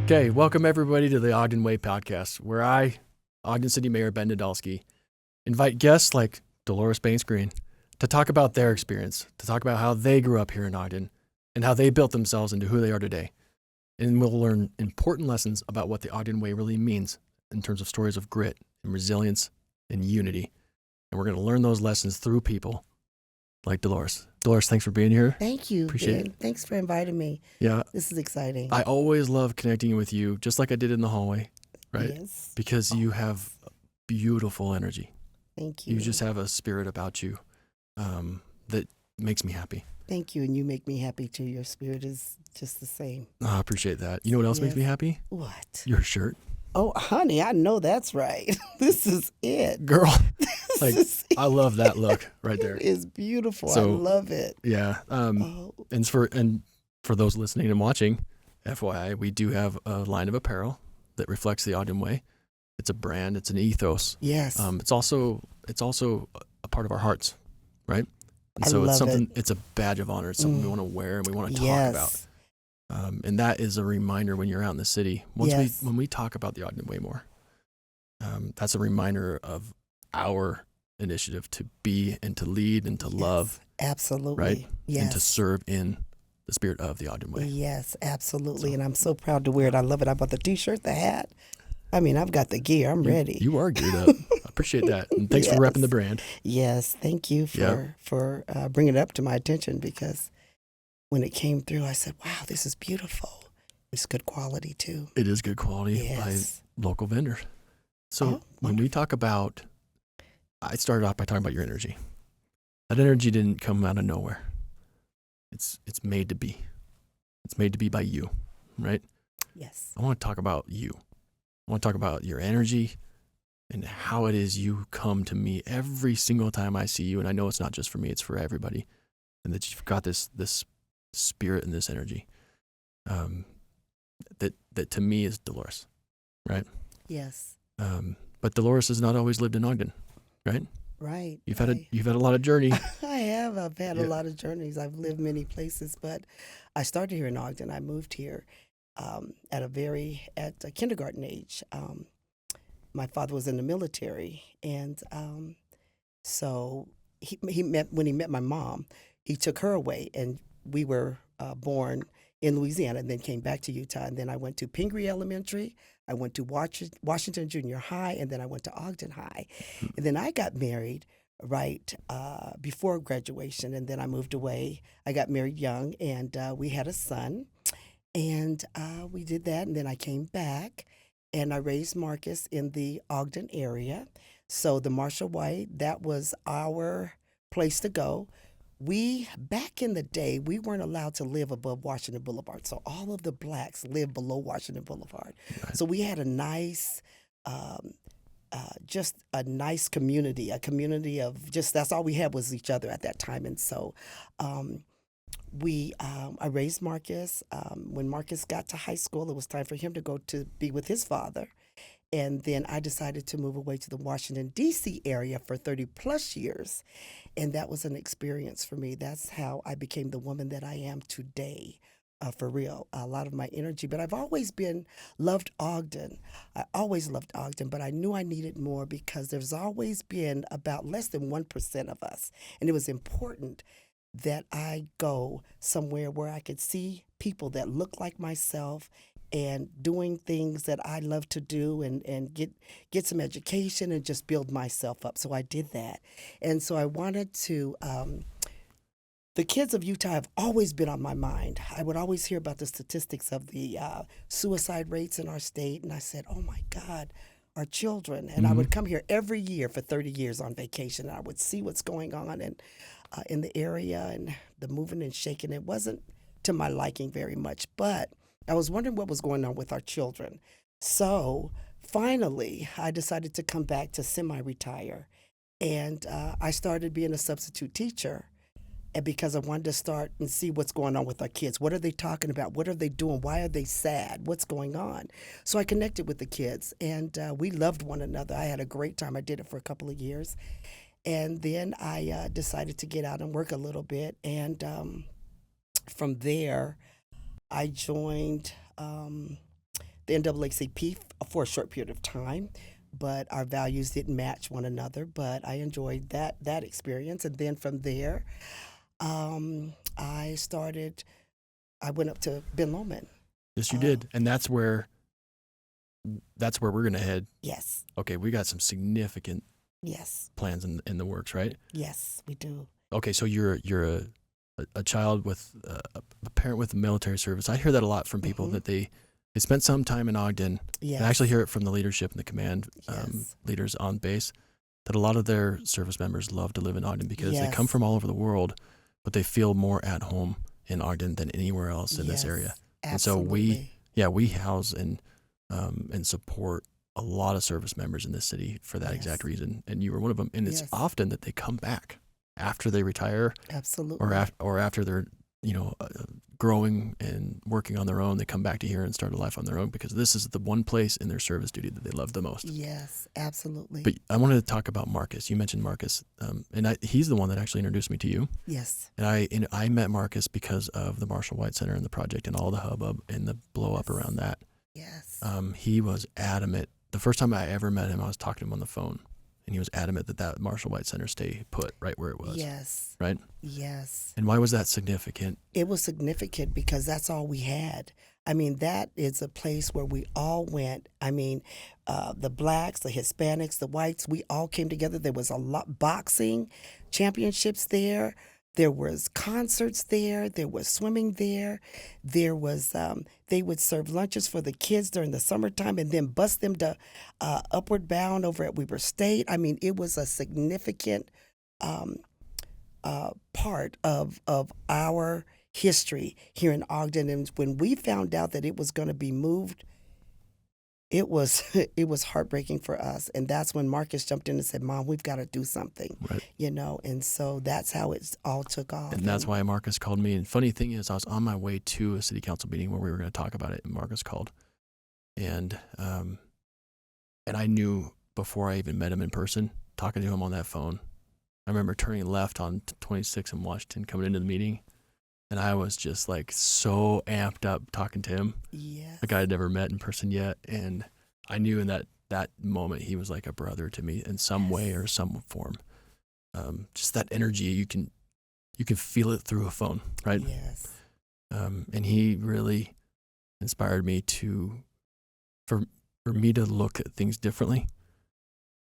Okay, welcome everybody to the Ogden Way podcast, where I, Ogden City Mayor Ben Nadolski, invite guests like Delores Banks Green to talk about their experience, to talk about how they grew up here in Ogden and how they built themselves into who they are today. And we'll learn important lessons about what the Ogden Way really means in terms of stories of grit and resilience and unity. And we're going to learn those lessons through people like Delores. Delores, thanks for being here. Thank you, Appreciate Ben. Thanks for inviting me. Yeah. This is exciting. I always love connecting with you, just like I did in the hallway, right? Yes. Because you have beautiful energy. Thank you. You just have a spirit about you that makes me happy. Thank you, and you make me happy too. Your spirit is just the same. I appreciate that. You know what else makes me happy? What? Your shirt. Oh, honey, I know that's right. This is it. Girl, This I love that look right there. It is beautiful. So, I love it. Yeah. And for those listening and watching, FYI, we do have a line of apparel that reflects the Ogden Way. It's a brand. It's an ethos. Yes. It's also a part of our hearts, right? And I so it's love something. it. It's a badge of honor. It's something we want to wear and we want to talk Yes. about. And that is a reminder when you're out in the city. Yes. When we talk about the Ogden Way more, that's a reminder of our initiative to be and to lead and to love, Absolutely. right? Yes. And to serve in the spirit of the Ogden Way. Yes, absolutely. And I'm so proud to wear it. I love it. I bought the T-shirt, the hat. I mean, I've got the gear. I'm ready. You are geared up. I appreciate that. And thanks for Yes. repping the brand. Yes, thank you for bringing it up to my attention, because when it came through, I said, wow, this is beautiful. It's good quality too. It is good quality Yes. by local vendors. So when we talk about, I started off by talking about your energy. That energy didn't come out of nowhere. It's made to be. It's made to be by you, right? Yes. I want to talk about you. I want to talk about your energy and how it is you come to me every single time I see you. And I know it's not just for me, it's for everybody. And that you've got this spirit and this energy that to me is Delores, right? Yes. But Delores has not always lived in Ogden, right? Right. You've had a lot of journey. I have. I've had a lot of journeys. I've lived many places, but I started here in Ogden. I moved here at a kindergarten age. My father was in the military, and so when he met my mom, he took her away, and we were born in Louisiana, and then came back to Utah. And then I went to Pingree Elementary. I went to Washington Junior High, and then I went to Ogden High. And then I got married right before graduation, and then I moved away. I got married young, and we had a son, and we did that. And then I came back, and I raised Marcus in the Ogden area. So the Marshall White, that was our place to go. Back in the day, we weren't allowed to live above Washington Boulevard. So all of the blacks lived below Washington Boulevard. Right. So we had a nice, just a nice community, a community of that's all we had was each other at that time. And so I raised Marcus. When Marcus got to high school, it was time for him to go to be with his father. And then I decided to move away to the Washington, D.C. area for 30 plus years. And that was an experience for me. That's how I became the woman that I am today, for real. A lot of my energy. But I've always loved Ogden. I always loved Ogden, but I knew I needed more because there's always been about less than 1% of us. And it was important that I go somewhere where I could see people that look like myself and doing things that I love to do and get some education and just build myself up. So I did that. And so I wanted to, the kids of Utah have always been on my mind. I would always hear about the statistics of the suicide rates in our state. And I said, oh my God, our children. And I would come here every year for 30 years on vacation. And I would see what's going on in the area and the moving and shaking. It wasn't to my liking very much, but I was wondering what was going on with our children. So finally, I decided to come back to semi-retire. And I started being a substitute teacher, and because I wanted to start and see what's going on with our kids. What are they talking about? What are they doing? Why are they sad? What's going on? So I connected with the kids, and we loved one another. I had a great time. I did it for a couple of years. And then I decided to get out and work a little bit. And from there, I joined the NAACP for a short period of time, but our values didn't match one another. But I enjoyed that experience, and then from there, I went up to Ben Lomond. Yes, you did, and that's where we're gonna head. Yes. Okay, we got some significant Yes. plans in the works, right? Yes, we do. Okay, so you're a child with a parent with military service. I hear that a lot from people that they spent some time in Ogden. Yes. And I actually hear it from the leadership and the command Yes. leaders on base that a lot of their service members love to live in Ogden because they come Yes. from all over the world, but they feel more at home in Ogden than anywhere else in this Yes, area. absolutely. And so we house and support a lot of service members in this city for that Yes. exact reason. And you were one of them. And it's Yes. often that they come back after they retire Absolutely. or after they're, growing and working on their own. They come back to here and start a life on their own because this is the one place in their service duty that they love the most. Yes, absolutely. But I wanted to talk about Marcus. You mentioned Marcus, and he's the one that actually introduced me to you. Yes. And I met Marcus because of the Marshall White Center and the project and all the hubbub and the blow up around that. Yes. He was adamant. The first time I ever met him, I was talking to him on the phone, and he was adamant that Marshall White Center stay put right where it was. Yes. Right? Yes. And why was that significant? It was significant because that's all we had. I mean, that is a place where we all went. I mean, the blacks, the Hispanics, the whites, we all came together. There was a lot boxing championships there. There was concerts there. There was swimming there. There was they would serve lunches for the kids during the summertime and then bus them to Upward Bound over at Weber State. I mean, it was a significant part of our history here in Ogden. And when we found out that it was going to be moved, it was heartbreaking for us. And that's when Marcus jumped in and said, "Mom, we've got to do something." Right. And so that's how it all took off. And that's why Marcus called me. And funny thing is, I was on my way to a city council meeting where we were going to talk about it, and Marcus called. And I knew before I even met him in person, talking to him on that phone, I remember turning left on 26 in Washington, coming into the meeting, and I was just like so amped up talking to him. Yes. A guy I'd never met in person yet. And I knew in that moment he was like a brother to me in some way or some form. Just that energy, you can feel it through a phone, right? Yes. And he really inspired me for me to look at things differently.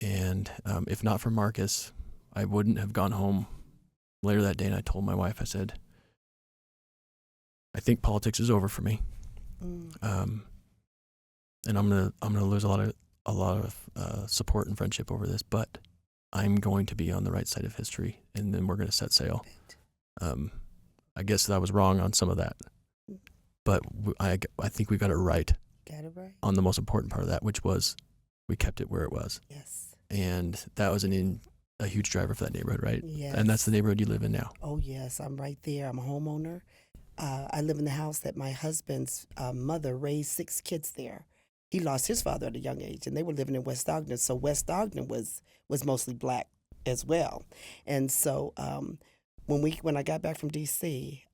And if not for Marcus, I wouldn't have gone home later that day. And I told my wife, I said, I think politics is over for me. And I'm gonna lose a lot of support and friendship over this, but I'm going to be on the right side of history, and then we're gonna set sail. I guess I was wrong on some of that, but I think we got it right. Got it right. On the most important part of that, which was we kept it where it was. Yes. And that was a huge driver for that neighborhood, right? Yes. And that's the neighborhood you live in now. Oh, yes. I'm right there. I'm a homeowner. I live in the house that my husband's mother raised 6 kids there. He lost his father at a young age, and they were living in West Ogden. So West Ogden was mostly black as well. And so when I got back from D.C.,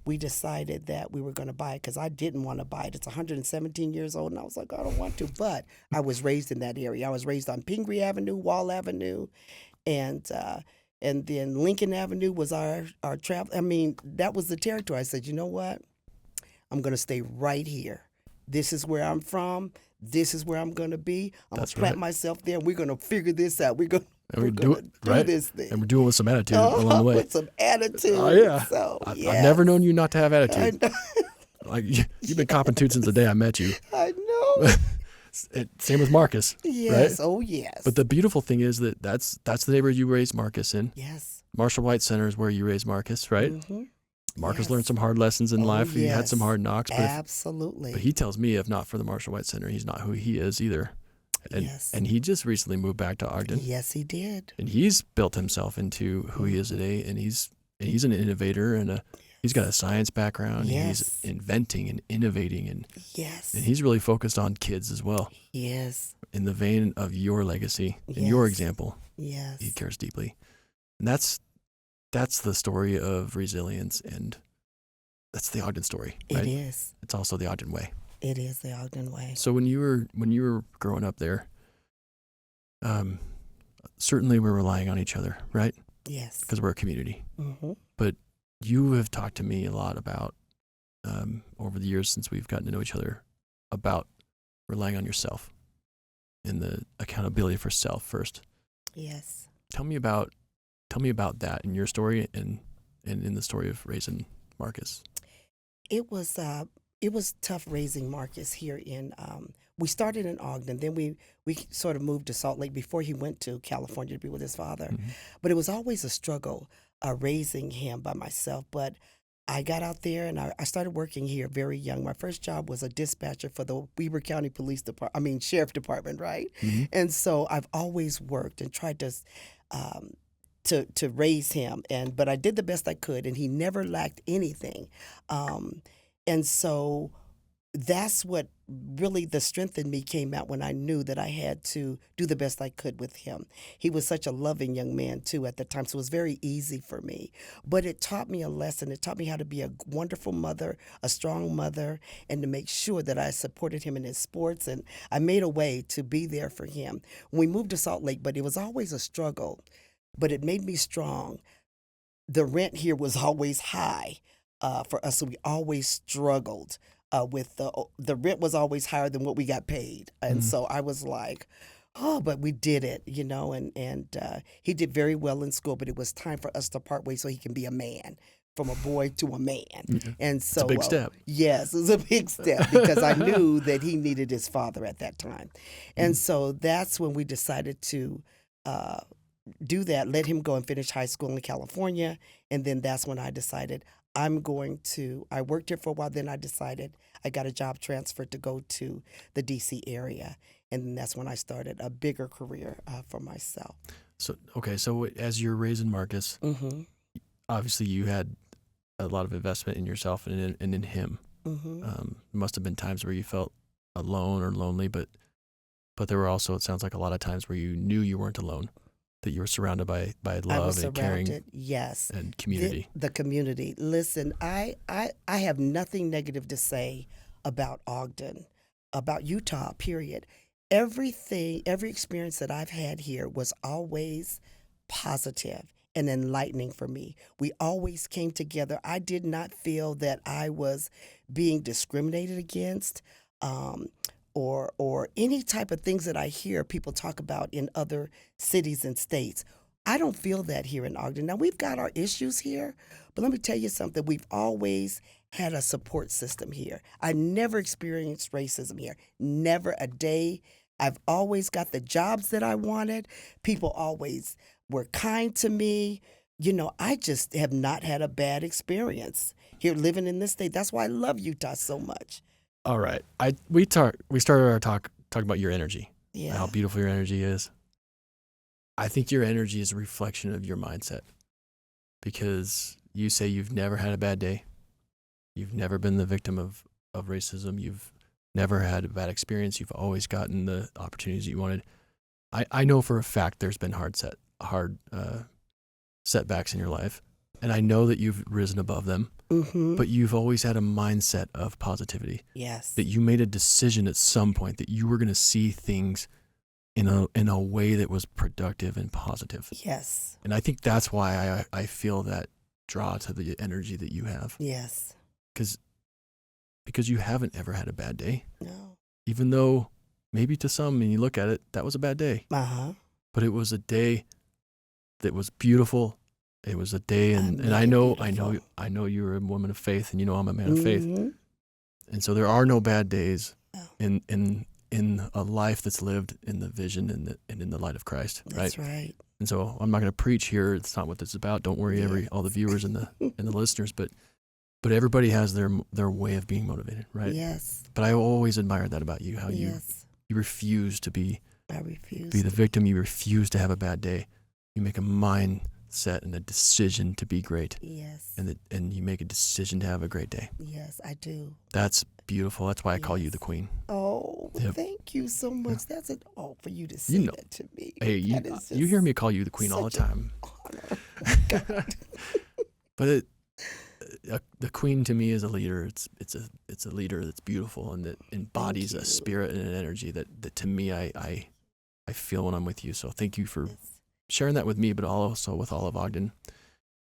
we decided that we were going to buy it because I didn't want to buy it. It's 117 years old, and I was like, I don't want to. But I was raised in that area. I was raised on Pingree Avenue, Wall Avenue, and then Lincoln Avenue was our travel. I mean, that was the territory. I said, you know what? I'm going to stay right here. This is where I'm from. This is where I'm going to be. I'm going to plant myself there, and we're going to figure this out. We're going to do this thing. And we're doing it with some attitude along the way. With some attitude. Oh, yeah. So, I've never known you not to have attitude. Like you've been copping to it since the day I met you. I know. Same with Marcus. Yes. Right? Oh, yes. But the beautiful thing is that's the neighborhood you raised Marcus in. Yes. Marshall White Center is where you raised Marcus, right? Mm-hmm. Marcus learned some hard lessons in life. He had some hard knocks. But absolutely. But he tells me if not for the Marshall White Center, he's not who he is either. And he just recently moved back to Ogden. Yes, he did. And he's built himself into who he is today. And he's an innovator and he's got a science background. Yes. He's inventing and innovating and yes. And he's really focused on kids as well. Yes. In the vein of your legacy and your example. Yes. He cares deeply. And that's the story of resilience, and that's the Ogden story, right? It is. It's also the Ogden way. It is the Ogden Way. So when you were growing up there, certainly we're relying on each other, right? Yes. Because we're a community. Mm-hmm. But you have talked to me a lot about, over the years since we've gotten to know each other, about relying on yourself and the accountability for self first. Yes. Tell me about that in your story and in the story of raising Marcus. It was tough raising Marcus here in. We started in Ogden, then we sort of moved to Salt Lake before he went to California to be with his father. Mm-hmm. But it was always a struggle raising him by myself. But I got out there and I started working here very young. My first job was a dispatcher for the Weber County Sheriff Department, right? Mm-hmm. And so I've always worked and tried to raise him, but I did the best I could, and he never lacked anything. And so that's what really the strength in me came out when I knew that I had to do the best I could with him. He was such a loving young man, too, at the time, so it was very easy for me. But it taught me a lesson. It taught me how to be a wonderful mother, a strong mother, and to make sure that I supported him in his sports, and I made a way to be there for him. We moved to Salt Lake, but it was always a struggle, but it made me strong. The rent here was always high for us, so we always struggled with the rent was always higher than what we got paid. And so I was like, oh, but we did it, and he did very well in school, but it was time for us to part ways so he can be a man, from a boy to a man. Mm-hmm. And so It's a big step. Yes, it was a big step because I knew that he needed his father at that time. And so that's when we decided to do that, let him go and finish high school in California. And then that's when I decided I worked here for a while, then I decided I got a job transfer to go to the D.C. area. And then that's when I started a bigger career for myself. So as you're raising Marcus, Mm-hmm. obviously you had a lot of investment in yourself and in him. Mm-hmm. Must have been times where you felt alone or lonely, but there were also, it sounds like, a lot of times where you knew you weren't alone, that you were surrounded by love and caring, yes, and community. The community. Listen, I have nothing negative to say about Ogden, about Utah, period. Every experience that I've had here was always positive and enlightening for me. We always came together. I did not feel that I was being discriminated against, or any type of things that I hear people talk about in other cities and states. I don't feel that here in Ogden. Now, we've got our issues here, but let me tell you something. We've always had a support system here. I never experienced racism here. Never a day. I've always got the jobs that I wanted. People always were kind to me. I just have not had a bad experience here living in this state. That's why I love Utah so much. All right. We started our talking about your energy. Yeah. How beautiful your energy is. I think your energy is a reflection of your mindset, because you say you've never had a bad day. You've never been the victim of racism. You've never had a bad experience. You've always gotten the opportunities you wanted. I know for a fact there's been hard setbacks in your life, and I know that you've risen above them. Mm-hmm. But you've always had a mindset of positivity. Yes. That you made a decision at some point that you were going to see things in a way that was productive and positive. Yes. And I think that's why I feel that draw to the energy that you have. Yes. Because you haven't ever had a bad day. No. Even though maybe to some, when you look at it, that was a bad day. Uh-huh. But it was a day that was beautiful. It was a day, and I know you're a woman of faith, and I'm a man of faith. And so there are no bad days in a life that's lived in the vision and in the light of Christ, right? That's right. And so I'm not going to preach here. It's not what this is about. Don't worry, all the viewers and the listeners, but everybody has their way of being motivated, right? Yes. But I always admired that about you, how yes. you refuse to be the to. victim. You refuse to have a bad day. You make a mindset and a decision to be great. Yes. And you make a decision to have a great day. Yes, I do. That's beautiful. That's why I call you the queen. Oh, Yep. Thank you so much. Yeah. That's for you to say that to me. Hey, you hear me call you the queen all the time. Honor. God. But the queen to me is a leader. It's a leader that's beautiful and that embodies a spirit and an energy that to me I feel when I'm with you. So thank you for sharing that with me, but also with all of Ogden.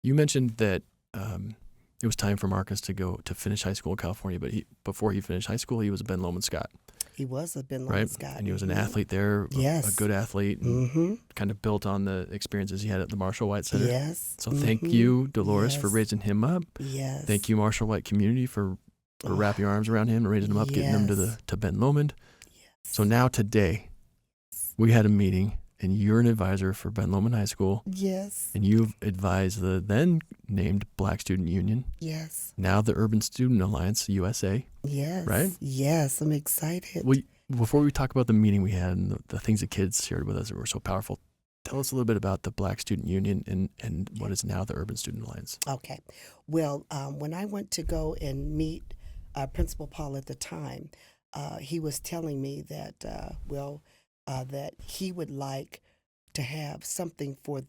You mentioned that it was time for Marcus to go to finish high school in California, but before he finished high school, he was a Ben Lomond Scott. He was a Ben Lomond Scott. And he was an athlete there, a good athlete, and kind of built on the experiences he had at the Marshall White Center. Yes. So thank you, Delores, for raising him up. Yes. Thank you, Marshall White community, for wrapping your arms around him and raising him up, getting him to Ben Lomond. Yes. So now today, we had a meeting, and you're an advisor for Ben Lomond High School. Yes. And you've advised the then named Black Student Union. Yes. Now the Urban Student Alliance, USA. Yes. Right? Yes, I'm excited. Before we talk about the meeting we had and the things the kids shared with us that were so powerful, tell us a little bit about the Black Student Union and what is now the Urban Student Alliance. Okay. Well, when I went to go and meet Principal Paul at the time, he was telling me that, that he would like to have something for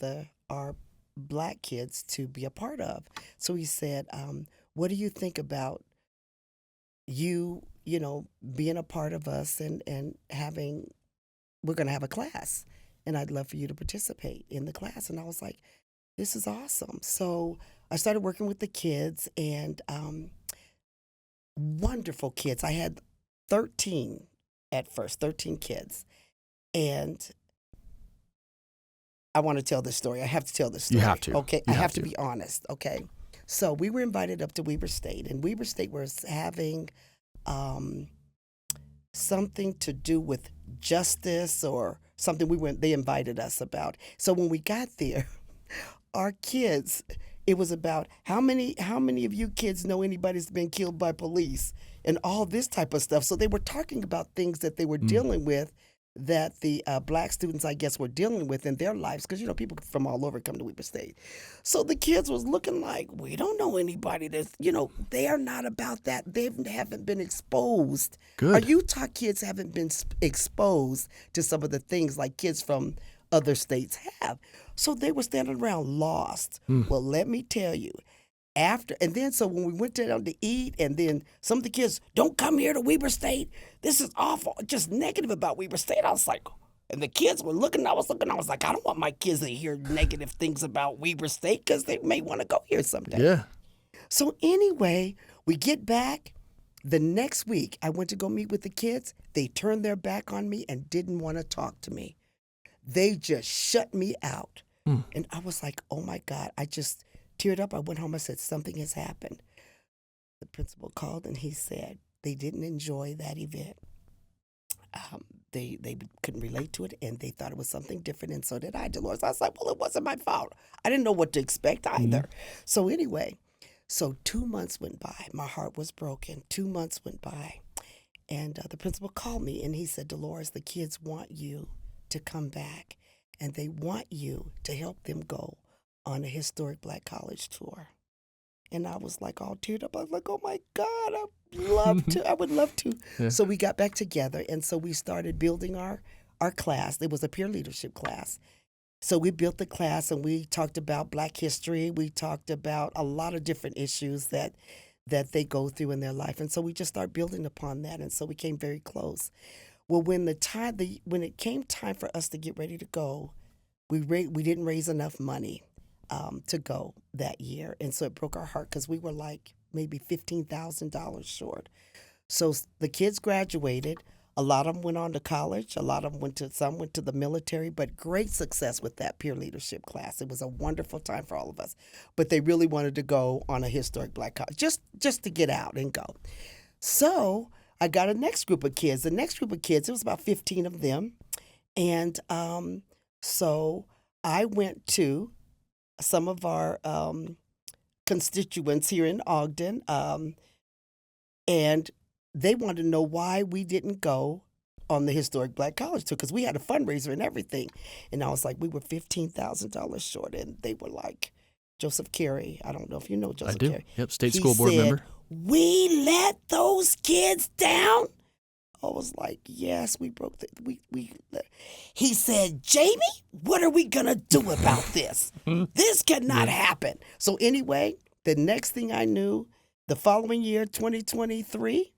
our Black kids to be a part of. So he said, what do you think about you being a part of us and we're going to have a class, and I'd love for you to participate in the class. And I was like, this is awesome. So I started working with the kids, and wonderful kids. I had 13 kids. And I want to tell this story. I have to tell this story. You have to. Okay. I have to be honest. Okay. So we were invited up to Weber State, and Weber State was having something to do with justice or something they invited us about. So when we got there, our kids, it was about how many of you kids know anybody's been killed by police and all this type of stuff. So they were talking about things that they were dealing with, that the Black students, I guess, were dealing with in their lives, because people from all over come to Weber State. So the kids was looking like, we don't know anybody that's, they are not about that. They haven't been exposed. Good. Our Utah kids haven't been exposed to some of the things like kids from other states have. So they were standing around lost. Well, let me tell you, so when we went down to eat, and then some of the kids, don't come here to Weber State. This is awful. Just negative about Weber State. I was like, and the kids were looking. I was like, I don't want my kids to hear negative things about Weber State, because they may want to go here someday. Yeah. So anyway, we get back. The next week, I went to go meet with the kids. They turned their back on me and didn't want to talk to me. They just shut me out. And I was like, oh my God, I just teared up. I went home. I said, something has happened. The principal called, and he said they didn't enjoy that event. They couldn't relate to it, and they thought it was something different, and so did I, Delores. I was like, well, it wasn't my fault. I didn't know what to expect either. So anyway, 2 months went by. My heart was broken. 2 months went by, and the principal called me, and he said, Delores, the kids want you to come back, and they want you to help them go on a historic Black college tour. And I was like all teared up. I was like, oh my God, I would love to. Yeah. So we got back together, and so we started building our class. It was a peer leadership class. So we built the class, and we talked about Black history. We talked about a lot of different issues that they go through in their life. And so we just started building upon that, and so we came very close. Well, when it came time for us to get ready to go, we didn't raise enough money to go that year. And so it broke our heart, because we were like maybe $15,000 short. So the kids graduated. A lot of them went on to college. Some went to the military, but great success with that peer leadership class. It was a wonderful time for all of us. But they really wanted to go on a historic Black college, just to get out and go. So I got a next group of kids. The next group of kids, it was about 15 of them. And so I went to some of our constituents here in Ogden, and they wanted to know why we didn't go on the historic Black college tour, because we had a fundraiser and everything. And I was like, we were $15,000 short, and they were like, Joseph Carey, I don't know if you know Joseph Carey. I do. Yep, state school board member. We let those kids down? I was like, yes, we broke He said, Jamie, what are we going to do about this? This cannot happen. So anyway, The next thing I knew, the following year, 2023,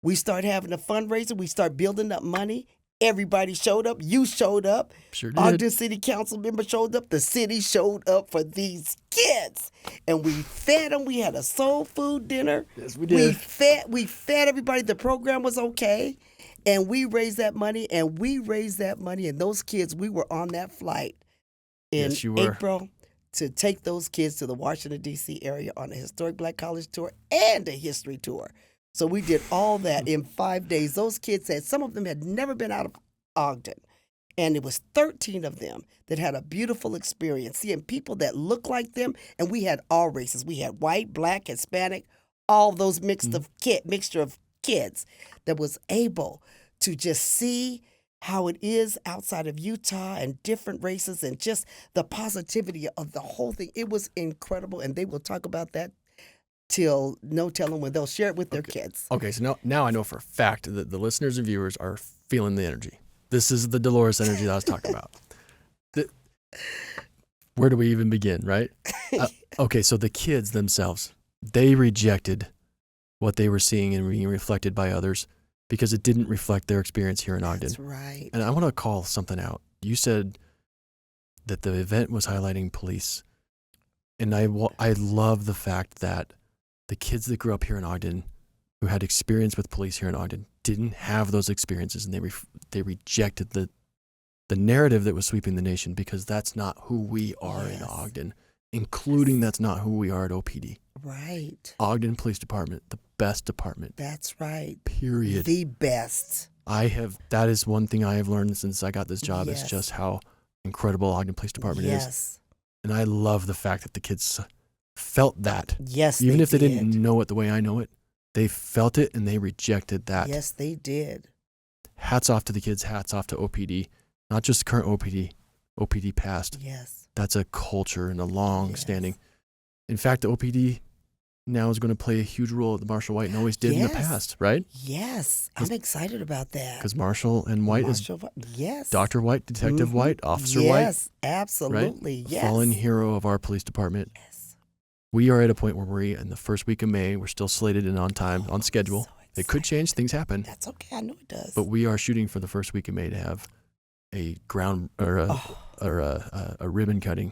we start having a fundraiser. We start building up money. Everybody showed up. You showed up. Sure did. Ogden City Council member showed up. The city showed up for these kids. And we fed them. We had a soul food dinner. Yes, we did. We fed everybody. The program was okay. And we raised that money. And those kids, we were on that flight in Yes, you were. April to take those kids to the Washington, D.C. area on a historic Black College tour and a history tour. So we did all that in 5 days. Those kids said some of them had never been out of Ogden. And it was 13 of them that had a beautiful experience, seeing people that looked like them. And we had all races. We had white, black, Hispanic, all those mixture of kids that was able to just see how it is outside of Utah and different races and just the positivity of the whole thing. It was incredible. And they will talk about that till no telling when they'll share it with their kids. Okay, so now I know for a fact that the listeners and viewers are feeling the energy. This is the Delores energy that I was talking about. Where do we even begin, right? Okay, so the kids themselves, they rejected what they were seeing and being reflected by others because it didn't reflect their experience here in Ogden. That's right. And I want to call something out. You said that the event was highlighting police. And I love the fact that the kids that grew up here in Ogden who had experience with police here in Ogden didn't have those experiences, and they rejected the narrative that was sweeping the nation because that's not who we are in Ogden, including that's not who we are at OPD. Right. Ogden Police Department, the best department. That's right. Period. The best. That is one thing I have learned since I got this job is Yes. just how incredible Ogden Police Department is. Yes. And I love the fact that the kids felt that. Yes, Even if they did. didn't know it the way I know it, they felt it and they rejected that. Yes, they did. Hats off to the kids, hats off to OPD. Not just current OPD, OPD past. Yes. That's a culture and a long standing. In fact, the OPD now is going to play a huge role that Marshall White and always did in the past, right? Yes. I'm excited about that. Because Marshall and White yes. Dr. White, Detective White, Officer White. Yes, absolutely. Right? Yes. Fallen hero of our police department. Yes. We are at a point where we're in the first week of May. We're still slated and on time, on schedule. So it could change. Things happen. That's okay. I know it does. But we are shooting for the first week of May to have a ground or a ribbon cutting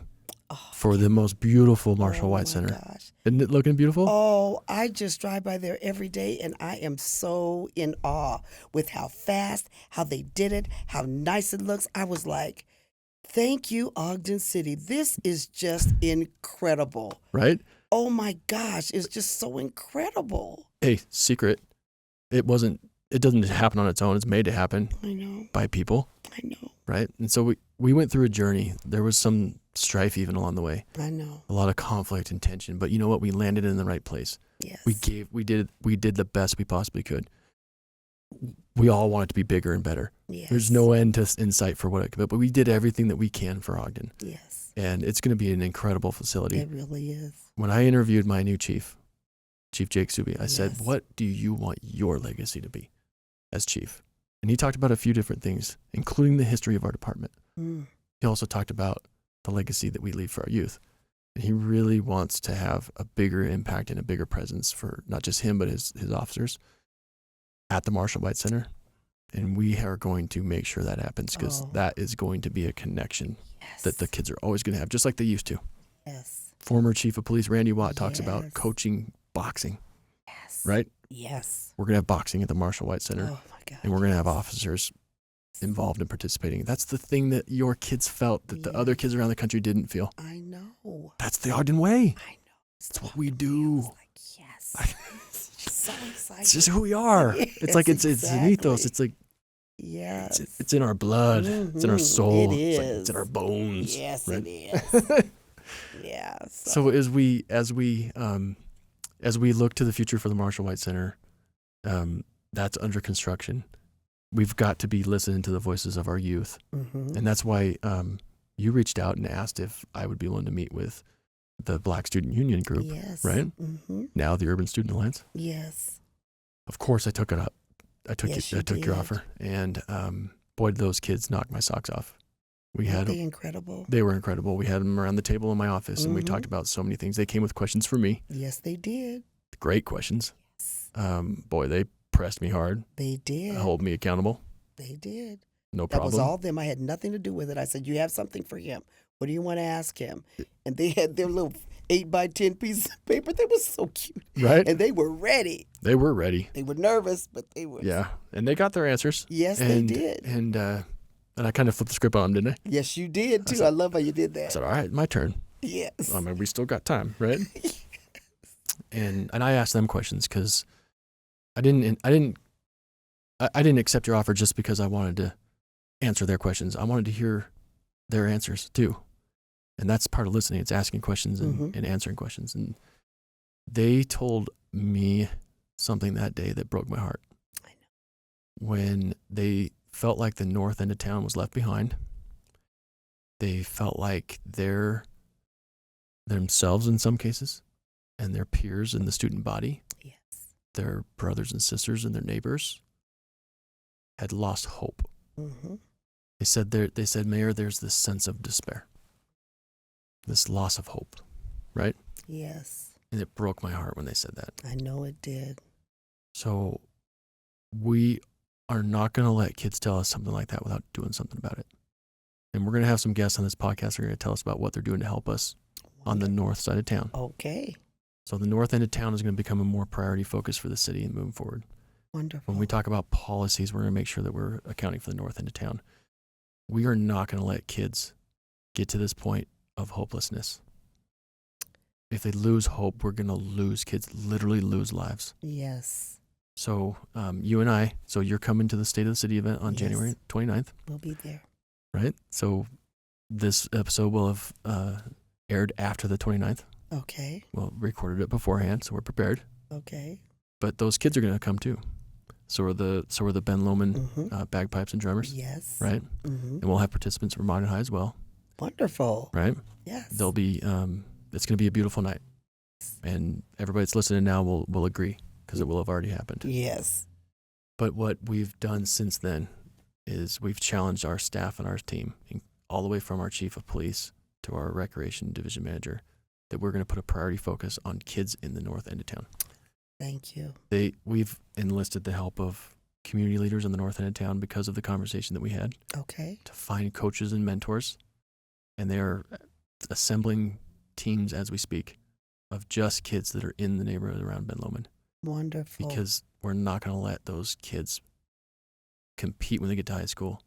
for the most beautiful Marshall White Center. Gosh. Isn't it looking beautiful? Oh, I just drive by there every day, and I am so in awe with how fast, how they did it, how nice it looks. I was like, thank you, Ogden City. This is just incredible. Right? Oh, my gosh. It's just so incredible. Hey, secret. It doesn't happen on its own. It's made to happen I know. by people. I know. Right? And so we went through a journey. There was some strife even along the way. I know. A lot of conflict and tension. But you know what? We landed in the right place. Yes. We did the best we possibly could. We all want it to be bigger and better. Yes. There's no end to in sight for what it could be, but we did everything that we can for Ogden. Yes. And it's going to be an incredible facility. It really is. When I interviewed my new chief, Chief Jake Subi, I said, Yes. what do you want your legacy to be as chief? And he talked about a few different things, including the history of our department. He also talked about the legacy that we leave for our youth. And he really wants to have a bigger impact and a bigger presence for not just him, but his officers at the Marshall White Center. And we are going to make sure that happens because that is going to be a connection that the kids are always going to have, just like they used to. Yes. Former Chief of Police Randy Watt talks about coaching boxing. Yes. Right? Yes. We're going to have boxing at the Marshall White Center. Oh, my God. And we're going to have officers involved in participating. That's the thing that your kids felt that the other kids around the country didn't feel. I know. That's the Ogden way. I know. That's what we do. Yes. So excited. It's just who we are. It's like it's an ethos. It's like yes. it's in our blood. It's in our soul. It is. It's in our bones. Yes, right? it is. Yeah. So as we look to the future for the Marshall White Center, that's under construction. We've got to be listening to the voices of our youth, and that's why you reached out and asked if I would be willing to meet with the Black Student Union group, right? Now the Urban Student Alliance. Yes. Of course, I took it up. I took Yes, your you did. offer, and boy, did those kids knock my socks off Aren't they incredible? They were incredible. We had them around the table in my office, and we Mm-hmm. talked about so many things. They came with questions for me. Yes, they did. Great questions. Yes, Boy, they pressed me hard, they did. hold me accountable. They did. No That was problem. all them. I had nothing to do with it. I said, "You have something for him. What do you want to ask him?" And they had their little 8x10 pieces of paper. They were so cute, Right? and they were ready. They were ready. They were nervous, but they were. Yeah, and they got their answers. Yes, and, they did. And I kind of flipped the script on them, didn't I? Yes, you did too. I love how you did I that. said, "All right, my turn." Yes. I mean, we still got time, right? and I asked them questions because I didn't accept your offer just because I wanted to answer their questions. I wanted to hear their answers too, and that's part of listening. It's asking questions and answering questions. And they told me something that day that broke my heart. I know. When they felt like the north end of town was left behind. They felt like themselves in some cases, and their peers in the student body, Yes. their brothers and sisters and their neighbors, had lost hope. Mm-hmm. They said, Mayor, there's this sense of despair, this loss of hope, right? Yes. And it broke my heart when they said that. I know it did. So we are not going to let kids tell us something like that without doing something about it. And we're going to have some guests on this podcast who are going to tell us about what they're doing to help us on the north side of town. Okay. So the north end of town is going to become a more priority focus for the city and moving forward. Wonderful. When we talk about policies, we're going to make sure that we're accounting for the north end of town. We are not going to let kids get to this point of hopelessness. If they lose hope, we're going to lose kids, literally lose lives. Yes. So you and I, so you're coming to the State of the City event on Yes. January 29th, We'll be there. right? So this episode will have aired after the 29th. Okay. Well, recorded it beforehand, so we're prepared. Okay. But those kids are going to come too. So are the Ben Lomond Mm-hmm. bagpipes and drummers, Yes. right? Mm-hmm. And we'll have participants from Ogden High as well, Wonderful. right? Yes. They'll be it's going to be a beautiful night, and everybody that's listening now will agree because it will have already happened. Yes. But what we've done since then is we've challenged our staff and our team, all the way from our chief of police to our recreation division manager, that we're going to put a priority focus on kids in the north end of town. Thank you. We've enlisted the help of community leaders in the north end of town because of the conversation that we had Okay. to find coaches and mentors, and they are assembling teams as we speak of just kids that are in the neighborhood around Ben Lomond, Wonderful. because we're not going to let those kids compete when they get to high school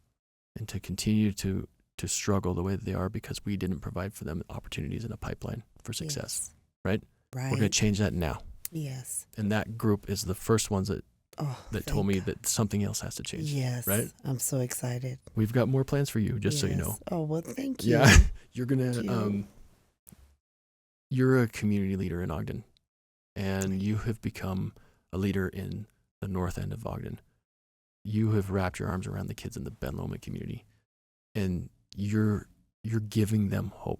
and to continue to struggle the way that they are because we didn't provide for them opportunities in a pipeline for success, Yes. right? Right. We're going to change that now. Yes. And that group is the first ones that told me thank that something else has to change. Yes. right? I'm so excited. We've got more plans for you, just so you Yes. know. Oh, well, thank you. Yeah. You're going Thank to, you. you're a community leader in Ogden, and you have become a leader in the north end of Ogden. You have wrapped your arms around the kids in the Ben Lomond community, and you're giving them hope.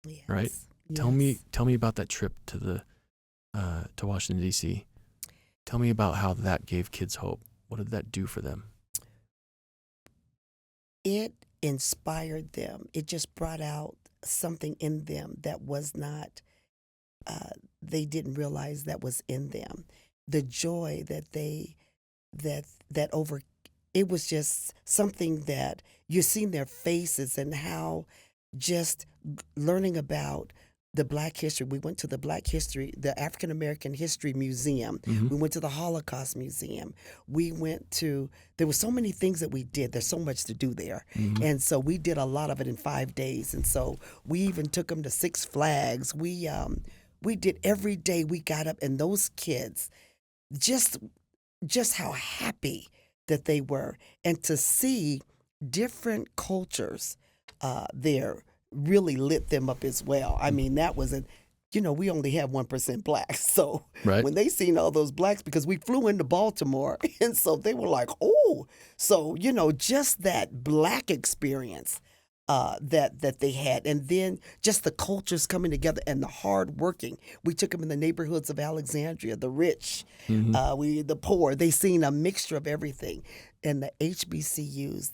Yes. right? Yes. Tell me about that trip to Washington, D.C. Tell me about how that gave kids hope. What did that do for them? It inspired them. It just brought out something in them that was not, they didn't realize that was in them. The joy that over, it was just something that you see in their faces, and how just learning about the Black history. We went to the African American History Museum. Mm-hmm. We went to the Holocaust Museum. There were so many things that we did. There's so much to do there. Mm-hmm. And so we did a lot of it in 5 days. And so we even took them to Six Flags. We did every day. We got up, and those kids, just how happy that they were. And to see different cultures there really lit them up as well. I mean, that was we only have 1% blacks. So Right. when they seen all those blacks, because we flew into Baltimore, and so they were like, oh, so, just that black experience that they had. And then just the cultures coming together and the hard working. We took them in the neighborhoods of Alexandria, the rich, Mm-hmm. the poor. They seen a mixture of everything. And the HBCUs,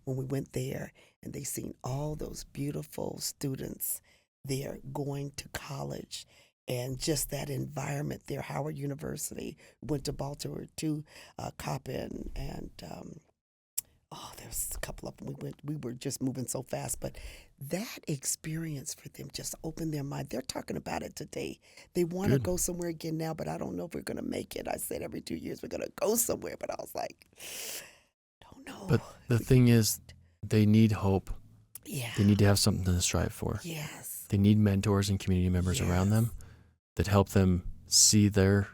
when we went there, and they seen all those beautiful students there going to college, and just that environment there. Howard University, went to Baltimore to Coppin, and there's a couple of them. We were just moving so fast, but that experience for them just opened their mind. They're talking about it today. They want to Good. go somewhere again now, but I don't know if we're going to make it. I said every 2 years we're going to go somewhere, but I was like, don't know. But the thing is, they need hope. Yeah. They need to have something to strive for. Yes. They need mentors and community members around them that help them see their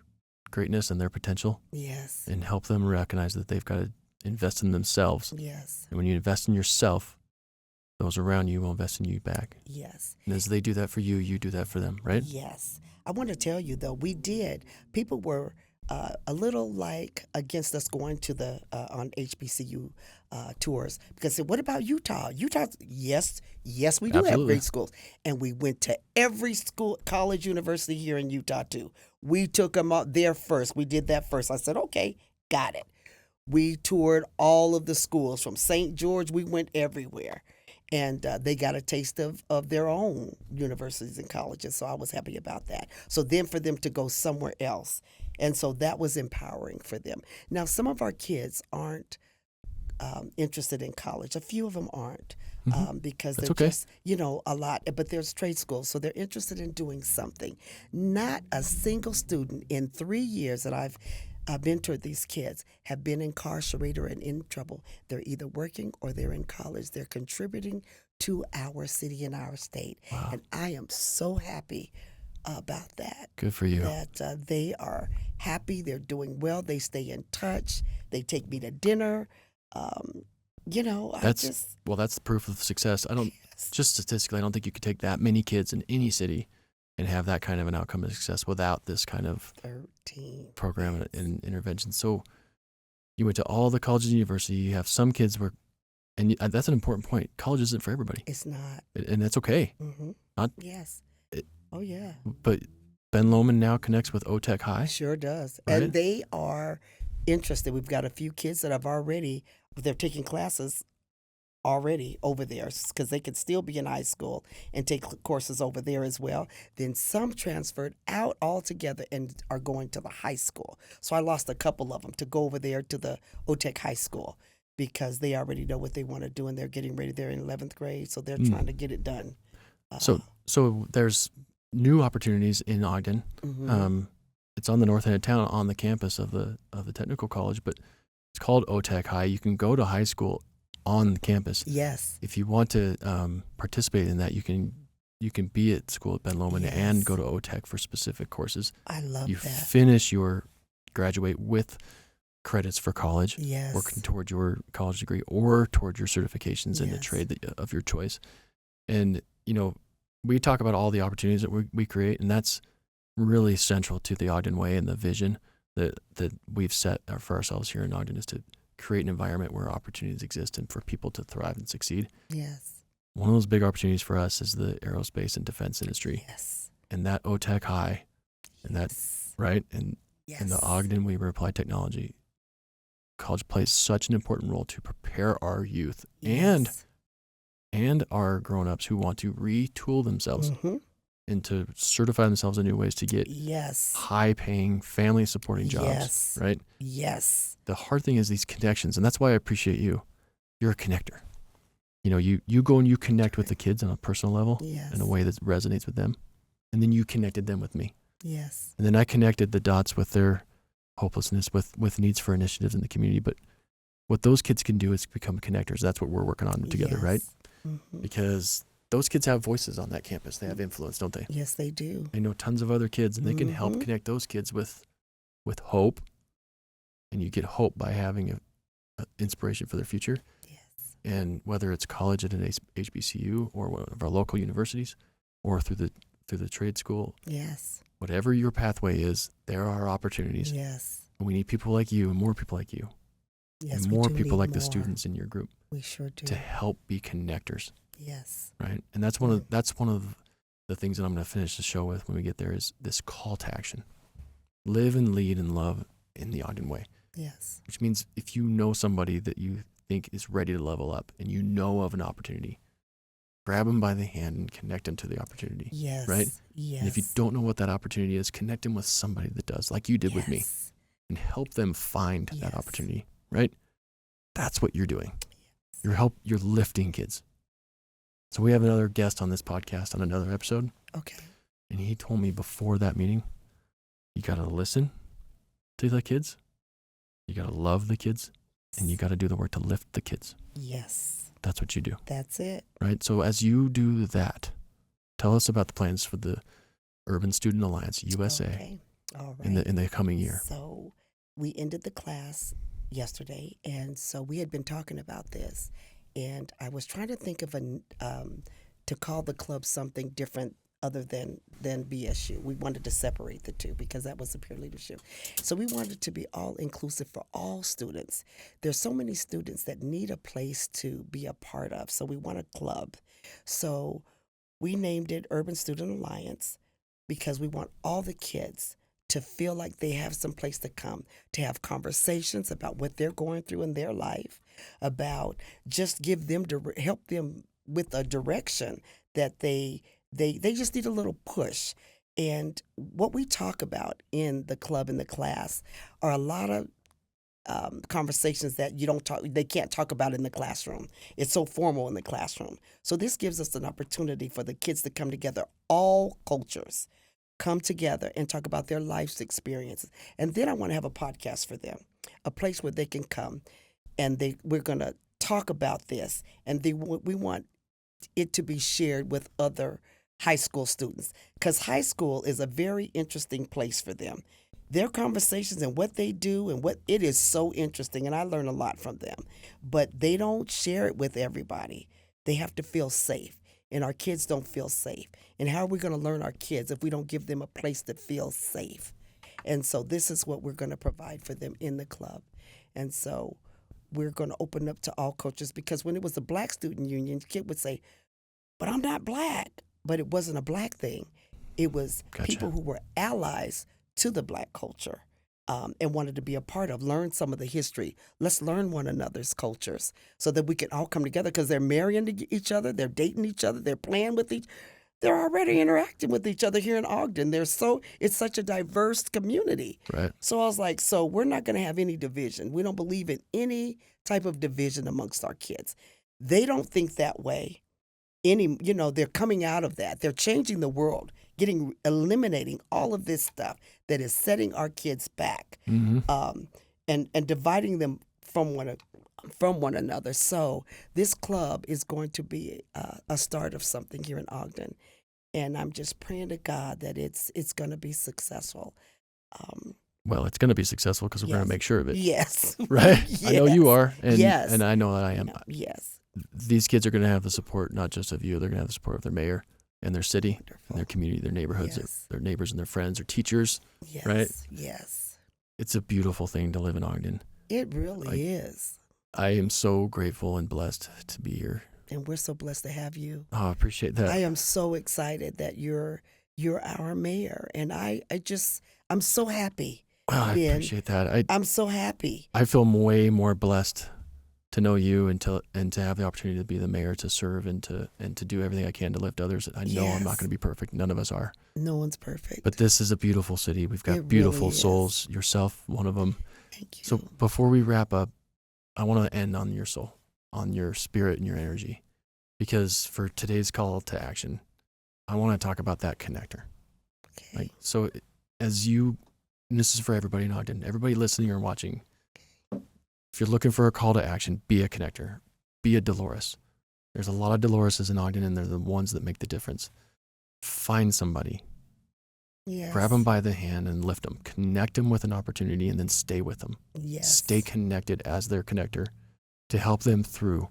greatness and their potential, Yes. and help them recognize that they've got to invest in themselves. Yes. And when you invest in yourself, those around you will invest in you back. Yes. And as they do that for you, you do that for them, right? Yes. I want to tell you, though, we did. People were a little like against us going to the on HBCU tours, because they said, what about Utah? Utah, yes, we do have Absolutely. great schools. And we went to every school, college, university here in Utah, too. We took them out there first. We did that first. I said, okay, got it. We toured all of the schools from St. George. We went everywhere. And they got a taste of their own universities and colleges. So I was happy about that. So then for them to go somewhere else. And so that was empowering for them. Now, some of our kids aren't interested in college. A few of them aren't because That's they're okay. just, a lot. But there's trade schools. So they're interested in doing something. Not a single student in 3 years that I've mentored these kids have been incarcerated or in trouble. They're either working or they're in college. They're contributing to our city and our state. Wow. And I am so happy about that. Good for you. That they are happy. They're doing well. They stay in touch. They take me to dinner. That's the proof of success. Just statistically, I don't think you could take that many kids in any city and have that kind of an outcome of success without this kind of 13 program and intervention. So you went to all the colleges and universities. You have some kids that's an important point. College isn't for everybody. It's not. And that's okay. Mm-hmm. Yes. Oh, yeah. But Ben Lomond now connects with OTEC High. Sure does. Right? And they are interested. We've got a few kids that they're taking classes already over there because they could still be in high school and take courses over there as well. Then some transferred out altogether and are going to the high school. So I lost a couple of them to go over there to the OTEC High School because they already know what they want to do and they're getting ready. They're in 11th grade, so they're trying to get it done. So there's new opportunities in Ogden. Mm-hmm. It's on the north end of town on the campus of the technical college, but it's called OTEC High. You can go to high school on the campus. Yes. If you want to participate in that, you can be at school at Ben Lomond and go to OTEC for specific courses. I love you that. Graduate with credits for college, working toward your college degree or toward your certifications in the trade of your choice. And, we talk about all the opportunities that we create, and that's really central to the Ogden Way and the vision that we've set for ourselves here in Ogden, is to create an environment where opportunities exist and for people to thrive and succeed. Yes. One of those big opportunities for us is the aerospace and defense industry. Yes. And that OTEC High, and that, right? And the Ogden Way Applied Technology College plays such an important role to prepare our youth and our grown-ups who want to retool themselves and to certify themselves in new ways to get high-paying, family-supporting jobs, right? Yes. The hard thing is these connections, and that's why I appreciate you. You're a connector. You go and you connect with the kids on a personal level in a way that resonates with them, and then you connected them with me. Yes. And then I connected the dots with their hopelessness, with needs for initiatives in the community. But what those kids can do is become connectors. That's what we're working on together, right? Mm-hmm. Because those kids have voices on that campus. They have influence, don't they? Yes, they do. I know tons of other kids, and they can help connect those kids with hope. And you get hope by having a inspiration for their future. Yes. And whether it's college at an HBCU or one of our local universities, or through the trade school. Yes. Whatever your pathway is, there are opportunities. Yes. And we need people like you and more people like you. Yes, and more people like the students in your group. We sure do. To help be connectors. Yes. Right? And that's one of the things that I'm going to finish the show with when we get there is this call to action. Live and lead and love in the Ogden Way. Yes. Which means if you know somebody that you think is ready to level up and you know of an opportunity, grab them by the hand and connect them to the opportunity. Yes. Right? Yes. And if you don't know what that opportunity is, connect them with somebody that does, like you did with me, and help them find that opportunity, right? That's what you're doing. You're lifting kids. So we have another guest on this podcast on another episode. Okay. And he told me before that meeting, you got to listen to the kids. You got to love the kids, and you got to do the work to lift the kids. Yes. That's what you do. That's it. Right? So as you do that, tell us about the plans for the Urban Student Alliance USA Okay. All right. in the coming year. So we ended the class yesterday, and so we had been talking about this, and I was trying to think of to call the club something different other than BSU. We wanted to separate the two because that was the peer leadership. So we wanted to be all inclusive for all students. There's so many students that need a place to be a part of, so we want a club. So we named it Urban Student Alliance because we want all the kids to feel like they have some place to come, to have conversations about what they're going through in their life, about just give them to help them with a direction that they just need a little push. And what we talk about in the club, in the class, are a lot of conversations that they can't talk about in the classroom. It's so formal in the classroom. So this gives us an opportunity for the kids to come together, all cultures, come together and talk about their life's experiences. And then I want to have a podcast for them, a place where they can come and we're going to talk about this. And we want it to be shared with other high school students, because high school is a very interesting place for them. Their conversations and what they do and what it is so interesting, and I learn a lot from them, but they don't share it with everybody. They have to feel safe, and our kids don't feel safe. And how are we going to learn our kids if we don't give them a place that feels safe? And so this is what we're going to provide for them in the club. And so we're going to open up to all cultures, because when it was a Black student union, the kid would say, but I'm not Black. But it wasn't a Black thing. It was people who were allies to the Black culture and wanted to be a part of, learn some of the history. Let's learn one another's cultures so that we can all come together, because they're marrying each other, they're dating each other, they're playing with they're already interacting with each other here in Ogden. It's such a diverse community. Right. So I was like, so we're not going to have any division. We don't believe in any type of division amongst our kids. They don't think that way. They're coming out of that. They're changing the world, eliminating all of this stuff that is setting our kids back, and dividing them from one another. So this club is going to be a start of something here in Ogden, and I'm just praying to God that it's going to be successful. Well, it's going to be successful because we're going to make sure of it. Yes. Right? Yes. I know you are, and yes. and I know that I am. Yes. These kids are going to have the support, not just of you. They're going to have the support of their mayor and their city, and their community, their neighborhoods, their neighbors and their friends, their teachers, right? Yes. It's a beautiful thing to live in Ogden. It really is. I am so grateful and blessed to be here. And we're so blessed to have you. Oh, I appreciate that. I am so excited that you're our mayor, and I'm so happy. Well, I appreciate that. I'm so happy. I feel way more blessed to know you and to have the opportunity to be the mayor, to serve and to do everything I can to lift others. I know I'm not going to be perfect. None of us are. No one's perfect. But this is a beautiful city. We've got beautiful souls. Yourself, one of them. Thank you. So before we wrap up, I want to end on your soul, on your spirit and your energy, because for today's call to action, I want to talk about that connector. Okay. So as you, and this is for everybody in Ogden, everybody listening or watching, if you're looking for a call to action, be a connector, be a Delores. There's a lot of Doloreses in Ogden, and they're the ones that make the difference. Find somebody. Yes. Grab them by the hand and lift them. Connect them with an opportunity, and then stay with them. Yes. Stay connected as their connector to help them through,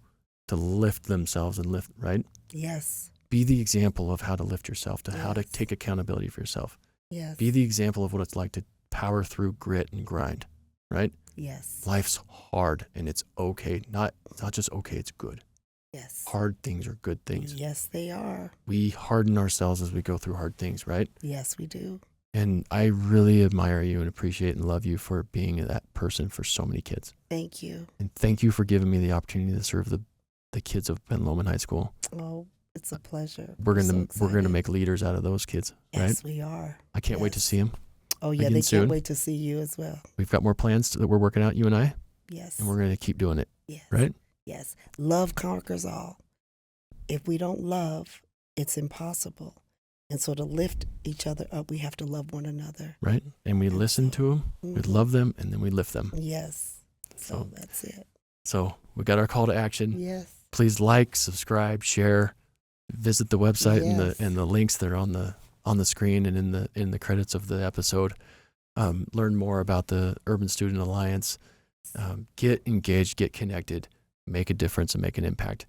to lift themselves and lift, right? Yes. Be the example of how to lift yourself, to how to take accountability for yourself. Yes. Be the example of what it's like to power through grit and grind, right? Yes. Life's hard, and it's okay. It's not just okay, it's good. Yes. Hard things are good things. Yes, they are. We harden ourselves as we go through hard things, right? Yes, we do. And I really admire you and appreciate and love you for being that person for so many kids. Thank you. And thank you for giving me the opportunity to serve the kids of Ben Lomond High School. Oh, it's a pleasure. We're so gonna excited. make leaders out of those kids, right? Yes, we are. I can't wait to see them. Oh, yeah, again they soon. can't wait to see you as well. We've got more plans that we're working out, you and I, Yes. and we're going to keep doing it, Yes. right? Yes. Love conquers all. If we don't love, it's impossible. And so to lift each other up, we have to love one another. Right? And we listen to them, we love them, and then we lift them. Yes. So that's it. So we got our call to action. Yes. Please like, subscribe, share, visit the website Yes. and the links that are on the screen and in the credits of the episode. Learn more about the Urban Student Alliance. Get engaged, get connected, make a difference, and make an impact.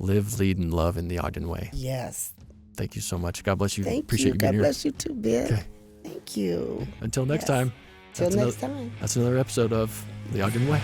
Live, lead, and love in the Ogden Way. Yes. Thank you so much. God bless you. Thank Appreciate you being God here. bless you too, Ben. Okay. Thank you. Until next Yes. time. Till That's next another- time. That's another episode of the Ogden Way.